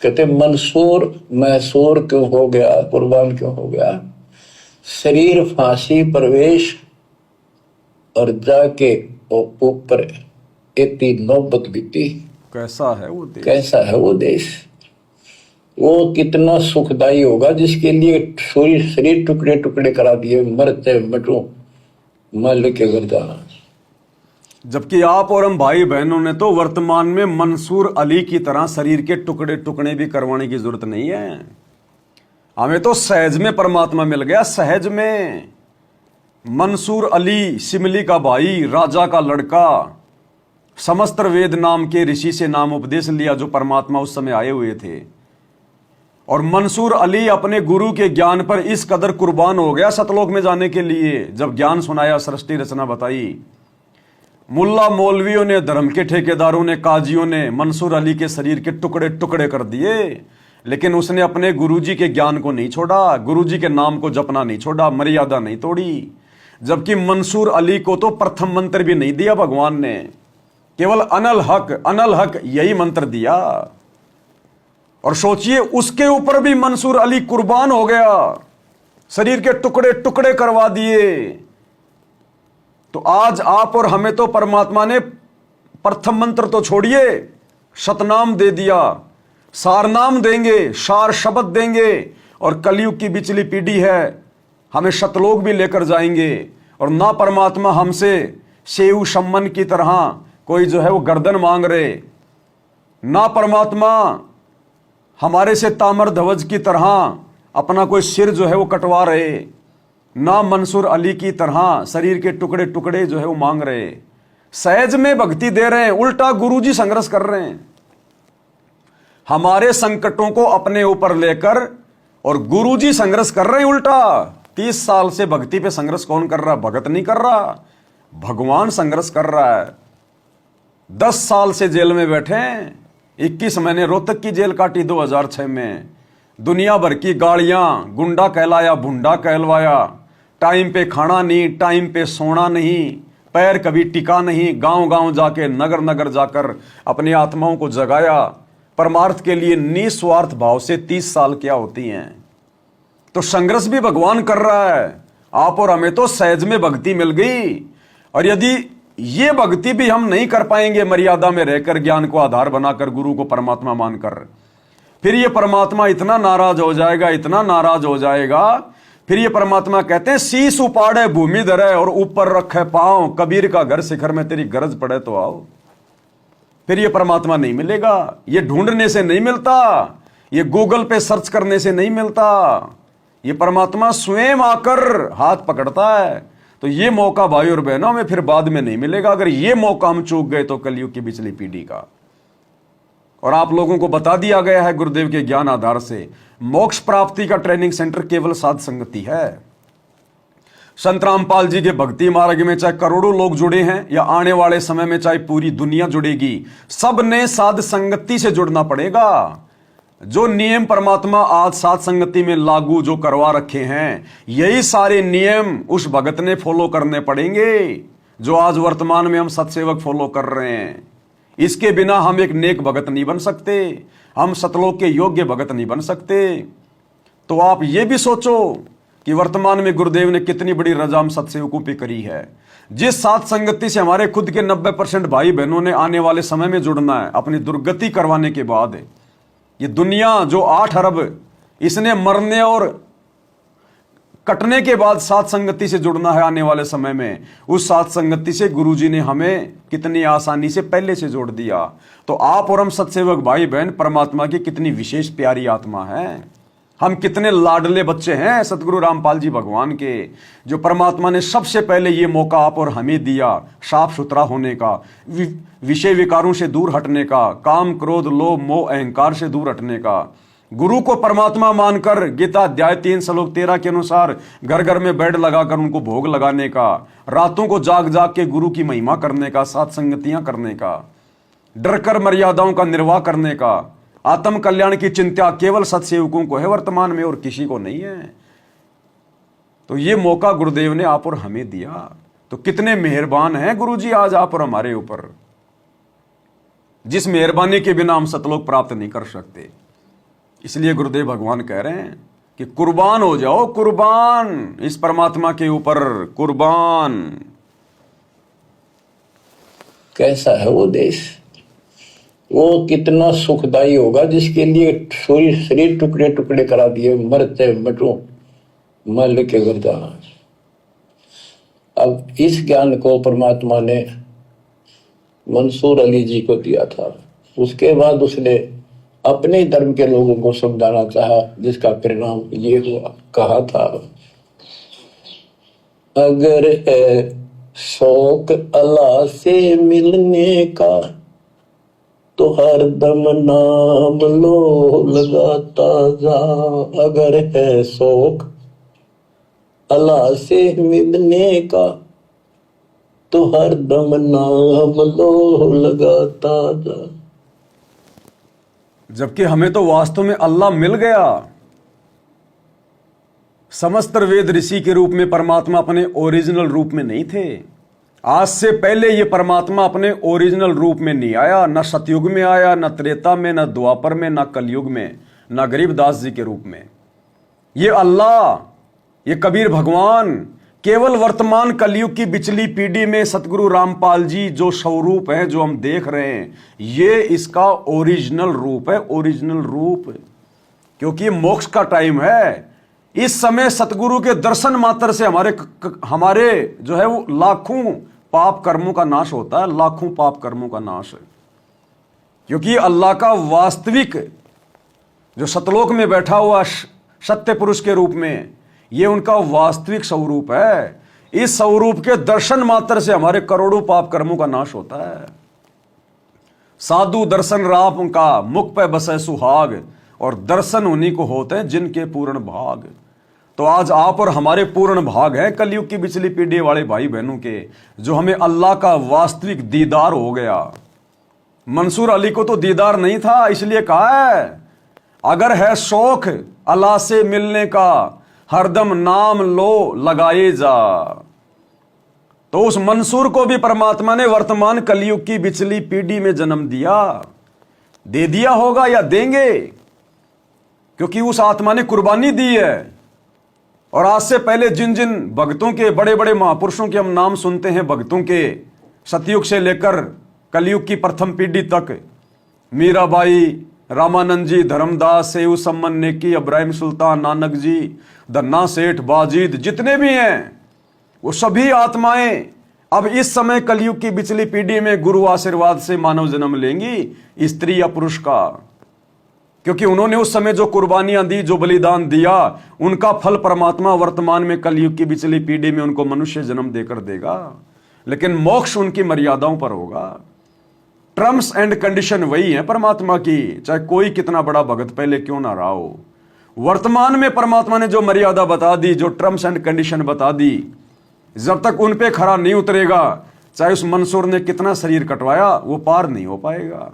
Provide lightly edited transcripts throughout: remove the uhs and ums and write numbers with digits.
कहते मंसूर मैसूर क्यों हो गया, कुर्बान क्यों हो गया? शरीर फांसी प्रवेश और जाके ऊपर इतनी नौबत बीती। कैसा है वो देश, कैसा है वो देश, वो कितना सुखदाई होगा जिसके लिए शरीर टुकड़े टुकड़े करा दिए, मरते मटो मल के गर्दाना। जबकि आप और हम भाई बहनों ने तो वर्तमान में मंसूर अली की तरह शरीर के टुकड़े टुकड़े भी करवाने की जरूरत नहीं है। हमें तो सहज में परमात्मा मिल गया, सहज में। मंसूर अली सिमली का भाई, राजा का लड़का, समस्तर वेद नाम के ऋषि से नाम उपदेश लिया जो परमात्मा उस समय आए हुए थे। और मंसूर अली अपने गुरु के ज्ञान पर इस कदर कुर्बान हो गया सतलोक में जाने के लिए। जब ज्ञान सुनाया, सृष्टि रचना बताई, मुल्ला मौलवियों ने, धर्म के ठेकेदारों ने, काजियों ने मंसूर अली के शरीर के टुकड़े टुकड़े कर दिए, लेकिन उसने अपने गुरुजी के ज्ञान को नहीं छोड़ा, गुरुजी के नाम को जपना नहीं छोड़ा, मर्यादा नहीं तोड़ी। जबकि मंसूर अली को तो प्रथम मंत्र भी नहीं दिया भगवान ने, केवल अनल हक यही मंत्र दिया। और सोचिए, उसके ऊपर भी मंसूर अली कुर्बान हो गया, शरीर के टुकड़े टुकड़े करवा दिए। तो आज आप और हमें तो परमात्मा ने प्रथम मंत्र तो छोड़िए, शतनाम दे दिया, सारनाम देंगे, सार शब्द देंगे। और कलयुग की बिचली पीढ़ी है, हमें शतलोक भी लेकर जाएंगे। और ना परमात्मा हमसे सेऊ सम्मन की तरह कोई जो है वो गर्दन मांग रहे, ना परमात्मा हमारे से तामर ध्वज की तरह अपना कोई सिर जो है वो कटवा रहे, ना मंसूर अली की तरह शरीर के टुकड़े टुकड़े जो है वो मांग रहे। सहज में भक्ति दे रहे हैं, उल्टा गुरुजी संघर्ष कर रहे हैं हमारे संकटों को अपने ऊपर लेकर, और गुरुजी संघर्ष कर रहे हैं उल्टा। 30 साल से भक्ति पे संघर्ष कौन कर रहा? भगत नहीं कर रहा, भगवान संघर्ष कर रहा है। 10 साल से जेल में बैठे हैं, 21 महीने रोहतक की जेल काटी 2006 में। दुनिया भर की गालियां, गुंडा कहलाया, भुंडा कहलवाया, टाइम पे खाना नहीं, टाइम पे सोना नहीं, पैर कभी टिका नहीं, गांव गांव जाके, नगर नगर जाकर अपनी आत्माओं को जगाया परमार्थ के लिए निस्वार्थ भाव से। 30 साल क्या होती हैं? तो संघर्ष भी भगवान कर रहा है। आप और हमें तो सहज में भक्ति मिल गई। और यदि ये भक्ति भी हम नहीं कर पाएंगे मर्यादा में रहकर, ज्ञान को आधार बनाकर, गुरु को परमात्मा मानकर, फिर ये परमात्मा इतना नाराज हो जाएगा, इतना नाराज हो जाएगा। फिर ये परमात्मा कहते हैं, शीश उपाड़े भूमि धरे और ऊपर रखे पांव, कबीर का घर शिखर में तेरी गरज पड़े तो आओ। फिर ये परमात्मा नहीं मिलेगा। ये ढूंढने से नहीं मिलता, ये गूगल पे सर्च करने से नहीं मिलता, ये परमात्मा स्वयं आकर हाथ पकड़ता है। तो ये मौका भाई और बहनों में फिर बाद में नहीं मिलेगा। अगर ये मौका हम चूक गए तो कलयुग की पिछली पीढ़ी का। और आप लोगों को बता दिया गया है गुरुदेव के ज्ञान आधार से, मोक्ष प्राप्ति का ट्रेनिंग सेंटर केवल साध संगति है। संत रामपाल जी के भक्ति मार्ग में चाहे करोड़ों लोग जुड़े हैं, या आने वाले समय में चाहे पूरी दुनिया जुड़ेगी, सब ने साध संगति से जुड़ना पड़ेगा। जो नियम परमात्मा आज साध संगति में लागू जो करवा रखे हैं, यही सारे नियम उस भगत ने फॉलो करने पड़ेंगे जो आज वर्तमान में हम सत्सेवक फॉलो कर रहे हैं। इसके बिना हम एक नेक भगत नहीं बन सकते, हम सतलोक के योग्य भगत नहीं बन सकते। तो आप ये भी सोचो कि वर्तमान में गुरुदेव ने कितनी बड़ी रजा हम सत्सेवकों पे करी है। जिस साथ संगति से हमारे खुद के 90% भाई बहनों ने आने वाले समय में जुड़ना है, अपनी दुर्गति करवाने के बाद, ये दुनिया जो 8 अरब, इसने मरने और कटने के बाद साथ संगति से जुड़ना है आने वाले समय में। उस साथ संगति से गुरुजी ने हमें कितनी आसानी से पहले से जोड़ दिया। तो आप और हम सत्सेवक भाई बहन परमात्मा की कितनी विशेष प्यारी आत्मा है, हम कितने लाडले बच्चे हैं सतगुरु रामपाल जी भगवान के, जो परमात्मा ने सबसे पहले ये मौका आप और हमें दिया साफ सुथरा होने का, विषय विकारों से दूर हटने का, काम क्रोध लोभ मोह अहंकार से दूर हटने का, गुरु को परमात्मा मानकर गीता अध्याय 3 श्लोक 13 के अनुसार घर घर में बेड लगाकर उनको भोग लगाने का, रातों को जाग जाग के गुरु की महिमा करने का, साथ संगतियां करने का, डरकर मर्यादाओं का निर्वाह करने का, आत्म कल्याण की चिंता केवल सत्सेवकों को है वर्तमान में और किसी को नहीं है। तो ये मौका गुरुदेव ने आप और हमें दिया। तो कितने मेहरबान हैं गुरुजी आज आप और हमारे ऊपर, जिस मेहरबानी के बिना हम सतलोक प्राप्त नहीं कर सकते। इसलिए गुरुदेव भगवान कह रहे हैं कि कुर्बान हो जाओ, कुर्बान इस परमात्मा के ऊपर, कुर्बान। कैसा है वो देश, वो कितना सुखदाई होगा जिसके लिए शरीर टुकड़े टुकड़े करा दिए, मरते मटो मल के घर जाना। अब इस ज्ञान को परमात्मा ने मंसूर अली जी को दिया था। उसके बाद उसने अपने धर्म के लोगों को समझाना चाहा, जिसका परिणाम ये हुआ। कहा था, अगर है शौक अल्लाह से मिलने का तो हर दम नाम लो लगाता जा। अगर है शौक अल्लाह से मिलने का तो हर दम नाम लो लगाता जा। जबकि हमें तो वास्तव में अल्लाह मिल गया। समस्त वेद ऋषि के रूप में परमात्मा अपने ओरिजिनल रूप में नहीं थे। आज से पहले ये परमात्मा अपने ओरिजिनल रूप में नहीं आया, न सतयुग में आया, न त्रेता में, न द्वापर में, न कलयुग में, न गरीबदास जी के रूप में। ये अल्लाह, ये कबीर भगवान केवल वर्तमान कलयुग की बिचली पीढ़ी में सतगुरु रामपाल जी जो स्वरूप है, जो हम देख रहे हैं, ये इसका ओरिजिनल रूप है, ओरिजिनल रूप। क्योंकि ये मोक्ष का टाइम है। इस समय सतगुरु के दर्शन मात्र से हमारे जो है वो लाखों पाप कर्मों का नाश होता है, लाखों पाप कर्मों का नाश है। क्योंकि अल्लाह का वास्तविक जो सतलोक में बैठा हुआ सत्य पुरुष के रूप में, ये उनका वास्तविक स्वरूप है। इस स्वरूप के दर्शन मात्र से हमारे करोड़ों पाप कर्मों का नाश होता है। साधु दर्शन राम का मुख पे बसे सुहाग, और दर्शन उन्हीं को होते हैं जिनके पूर्ण भाग। तो आज आप और हमारे पूर्ण भाग हैं कलयुग की बिचली पीढ़ी वाले भाई बहनों के, जो हमें अल्लाह का वास्तविक दीदार हो गया। मंसूर अली को तो दीदार नहीं था, इसलिए कहा है, अगर है शौक अल्लाह से मिलने का हरदम नाम लो लगाए जा। तो उस मंसूर को भी परमात्मा ने वर्तमान कलयुग की बिचली पीढ़ी में जन्म दिया, दे दिया होगा या देंगे, क्योंकि उस आत्मा ने कुर्बानी दी है। और आज से पहले जिन जिन भक्तों के, बड़े बड़े महापुरुषों के हम नाम सुनते हैं, भक्तों के, सतयुग से लेकर कलयुग की प्रथम पीढ़ी तक, मीराबाई, रामानंद जी, धर्मदास, सेऊ सम्मन नेकी, इब्राहिम सुल्तान, नानक जी, धन्ना सेठ, बाजीद, जितने भी हैं, वो सभी आत्माएं अब इस समय कलयुग की बिचली पीढ़ी में गुरु आशीर्वाद से मानव जन्म लेंगी, स्त्री या पुरुष का। क्योंकि उन्होंने उस समय जो कुर्बानियां दी, जो बलिदान दिया, उनका फल परमात्मा वर्तमान में कलयुग की बिचली पीढ़ी में उनको मनुष्य जन्म देकर देगा। लेकिन मोक्ष उनकी मर्यादाओं पर होगा। टर्म्स एंड कंडीशन वही है परमात्मा की, चाहे कोई कितना बड़ा भगत पहले क्यों ना रहा हो। वर्तमान में परमात्मा ने जो मर्यादा बता दी, जो टर्म्स एंड कंडीशन बता दी, जब तक उन पे खरा नहीं उतरेगा, चाहे उस मंसूर ने कितना शरीर कटवाया, वो पार नहीं हो पाएगा।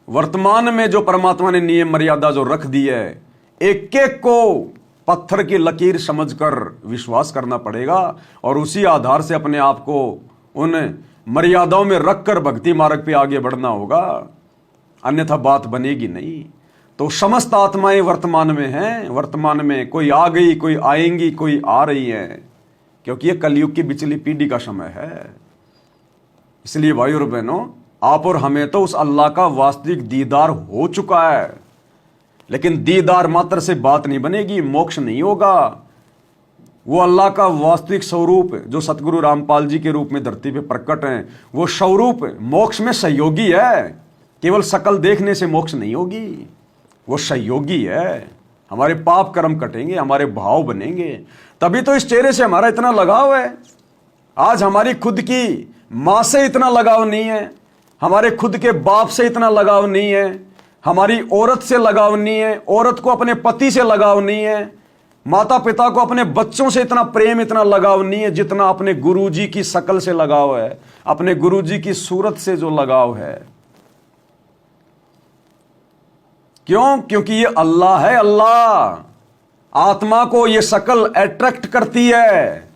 वर्तमान में जो परमात्मा ने नियम मर्यादा जो रख दी है, एक एक को पत्थर की लकीर समझकर विश्वास करना पड़ेगा, और उसी आधार से अपने आप को उन मर्यादाओं में रखकर भक्ति मार्ग पे आगे बढ़ना होगा, अन्यथा बात बनेगी नहीं। तो समस्त आत्माएं वर्तमान में हैं, वर्तमान में कोई आ गई, कोई आएंगी, कोई आ रही है, क्योंकि ये कलयुग की बिचली पीढ़ी का समय है। इसलिए भाई और बहनों, आप और हमें तो उस अल्लाह का वास्तविक दीदार हो चुका है, लेकिन दीदार मात्र से बात नहीं बनेगी, मोक्ष नहीं होगा। वो अल्लाह का वास्तविक स्वरूप जो सतगुरु रामपाल जी के रूप में धरती पे प्रकट हैं, वो स्वरूप मोक्ष में सहयोगी है। केवल शकल देखने से मोक्ष नहीं होगी, वो सहयोगी है। हमारे पाप कर्म कटेंगे, हमारे भाव बनेंगे, तभी तो इस चेहरे से हमारा इतना लगाव है। आज हमारी खुद की माँ से इतना लगाव नहीं है, हमारे खुद के बाप से इतना लगाव नहीं है, हमारी औरत से लगाव नहीं है, औरत को अपने पति से लगाव नहीं है, माता पिता को अपने बच्चों से इतना प्रेम, इतना लगाव नहीं है जितना अपने गुरुजी की शकल से लगाव है, अपने गुरुजी की सूरत से जो लगाव है। क्यों? क्योंकि ये अल्लाह है। अल्लाह आत्मा को ये शकल अट्रैक्ट करती है,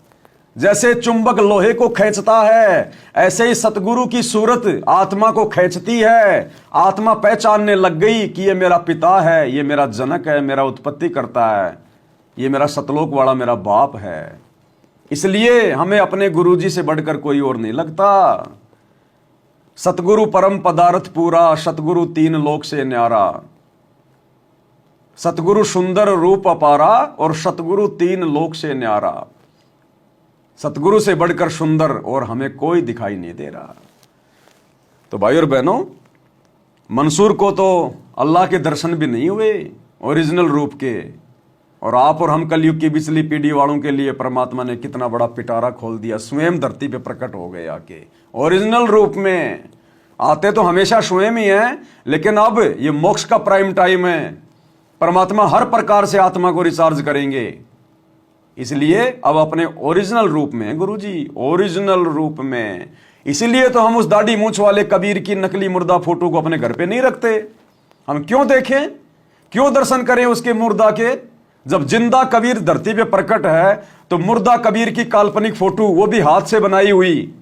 जैसे चुंबक लोहे को खींचता है, ऐसे ही सतगुरु की सूरत आत्मा को खींचती है। आत्मा पहचानने लग गई कि ये मेरा पिता है, ये मेरा जनक है, मेरा उत्पत्ति करता है, ये मेरा सतलोक वाला मेरा बाप है। इसलिए हमें अपने गुरुजी से बढ़कर कोई और नहीं लगता। सतगुरु परम पदार्थ पूरा, सतगुरु तीन लोक से न्यारा। सतगुरु सुंदर रूप अपारा और सतगुरु तीन लोक से न्यारा। सतगुरु से बढ़कर सुंदर और हमें कोई दिखाई नहीं दे रहा। तो भाई और बहनों, मंसूर को तो अल्लाह के दर्शन भी नहीं हुए ओरिजिनल रूप के, और आप और हम कलयुग की पिछली पीढ़ी वालों के लिए परमात्मा ने कितना बड़ा पिटारा खोल दिया। स्वयं धरती पे प्रकट हो गए आके ओरिजिनल रूप में। आते तो हमेशा स्वयं ही हैं, लेकिन अब ये मोक्ष का प्राइम टाइम है। परमात्मा हर प्रकार से आत्मा को रिचार्ज करेंगे, इसलिए अब अपने ओरिजिनल रूप में गुरुजी, ओरिजिनल रूप में। इसीलिए तो हम उस दाढ़ी मूंछ वाले कबीर की नकली मुर्दा फोटो को अपने घर पे नहीं रखते। हम क्यों देखें, क्यों दर्शन करें उसके मुर्दा के, जब जिंदा कबीर धरती पे प्रकट है। तो मुर्दा कबीर की काल्पनिक फोटो, वो भी हाथ से बनाई हुई,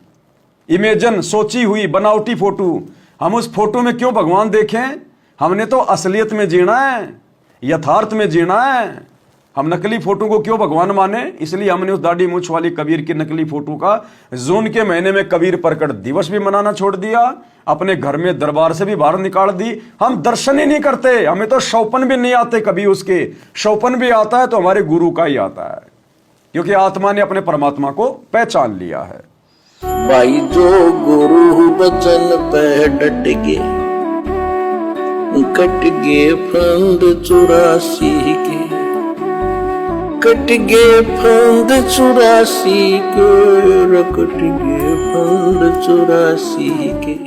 इमेजन, सोची हुई, बनावटी फोटो, हम उस फोटो में क्यों भगवान देखें। हमने तो असलियत में जीना है, यथार्थ में जीना है। हम नकली फोटो को क्यों भगवान माने। इसलिए हमने उस दाढ़ी मूंछ वाली कबीर की नकली फोटो का जून के महीने में कबीर प्रकट दिवस भी मनाना छोड़ दिया, अपने घर में दरबार से भी बाहर निकाल दी। हम दर्शन ही नहीं करते, हमें तो शौपन भी नहीं आते कभी उसके। शौपन भी आता है तो हमारे गुरु का ही आता है, क्योंकि आत्मा ने अपने परमात्मा को पहचान लिया है। भाई जो गुरु बचन पे डट गए, कट गए फंद 84 के, कट गए फंद 84 के, कट गए फंद 84 के।